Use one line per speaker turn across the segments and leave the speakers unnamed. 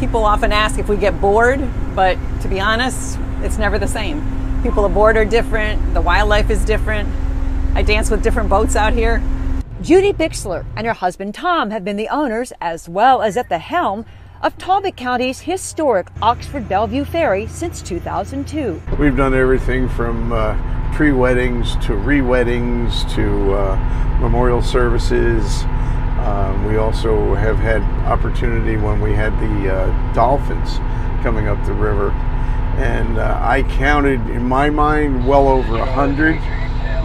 People often ask if we get bored, but to be honest, it's never the same. People aboard are different, the wildlife is different. I dance with different boats out here.
Judy Bixler and her husband Tom have been the owners, as well as at the helm, of Talbot County's historic Oxford-Bellevue Ferry since 2002.
We've done everything from pre-weddings to re-weddings to memorial services. We also have had opportunity when we had the dolphins coming up the river. And I counted, in my mind, well over 100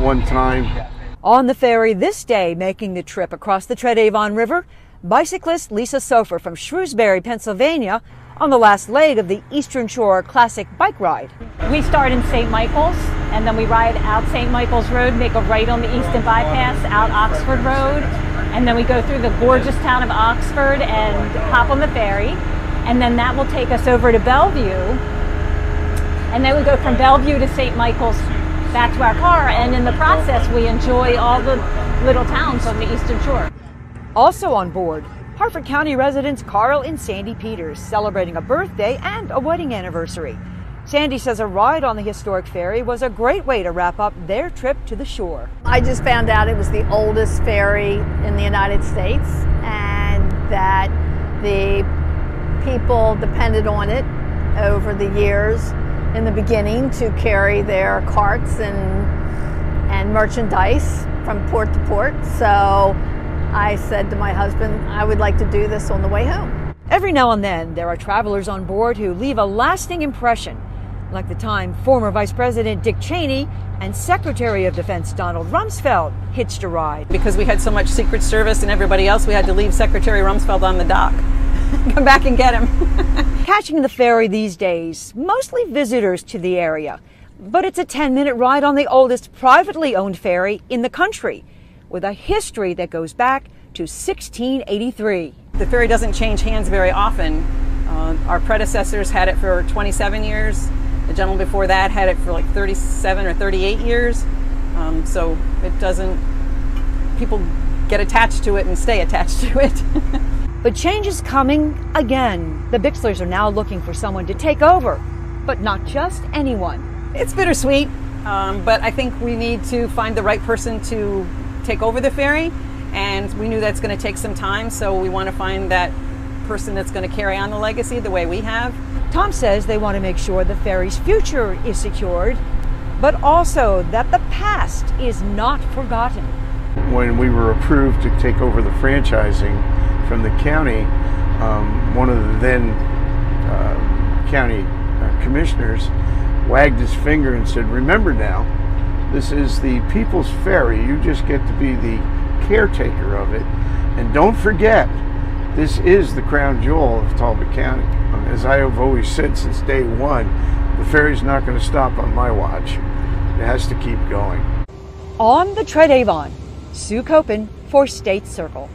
one time.
On the ferry this day, making the trip across the Treat-Avon River, bicyclist Lisa Sofer from Shrewsbury, Pennsylvania, on the last leg of the Eastern Shore Classic bike ride.
We start in St. Michael's, and then we ride out St. Michael's Road, make a right on the Easton Bypass, out Oxford Road, and then we go through the gorgeous town of Oxford and hop on the ferry, and then that will take us over to Bellevue, and then we go from Bellevue to St. Michael's back to our car, and in the process we enjoy all the little towns on the Eastern Shore.
Also on board, Harford County residents Carl and Sandy Peters, celebrating a birthday and a wedding anniversary. Sandy says a ride on the historic ferry was a great way to wrap up their trip to the shore.
I just found out it was the oldest ferry in the United States and that the people depended on it over the years in the beginning to carry their carts and merchandise from port to port. So I said to my husband, I would like to do this on the way home.
Every now and then, there are travelers on board who leave a lasting impression, like the time former Vice President Dick Cheney and Secretary of Defense Donald Rumsfeld hitched a ride.
Because we had so much Secret Service and everybody else, we had to leave Secretary Rumsfeld on the dock. Come back and get him.
Catching the ferry these days, mostly visitors to the area, but it's a 10-minute ride on the oldest privately owned ferry in the country, with a history that goes back to 1683.
The ferry doesn't change hands very often. Our predecessors had it for 27 years. The gentleman before that had it for like 37 or 38 years. So it doesn't, people get attached to it and stay attached to it.
But change is coming again. The Bixlers are now looking for someone to take over, but not just anyone.
It's bittersweet, but I think we need to find the right person to take over the ferry, and we knew that's going to take some time, so we want to find that person that's going to carry on the legacy the way we have.
Tom says they want to make sure the ferry's future is secured, but also that the past is not forgotten.
When we were approved to take over the franchising from the county, one of the then county commissioners wagged his finger and said, "Remember now, this is the People's Ferry. You just get to be the caretaker of it. And don't forget, this is the crown jewel of Talbot County." As I have always said since day one, the ferry's not going to stop on my watch. It has to keep going.
On the Treat-Avon, Sue Copen for State Circle.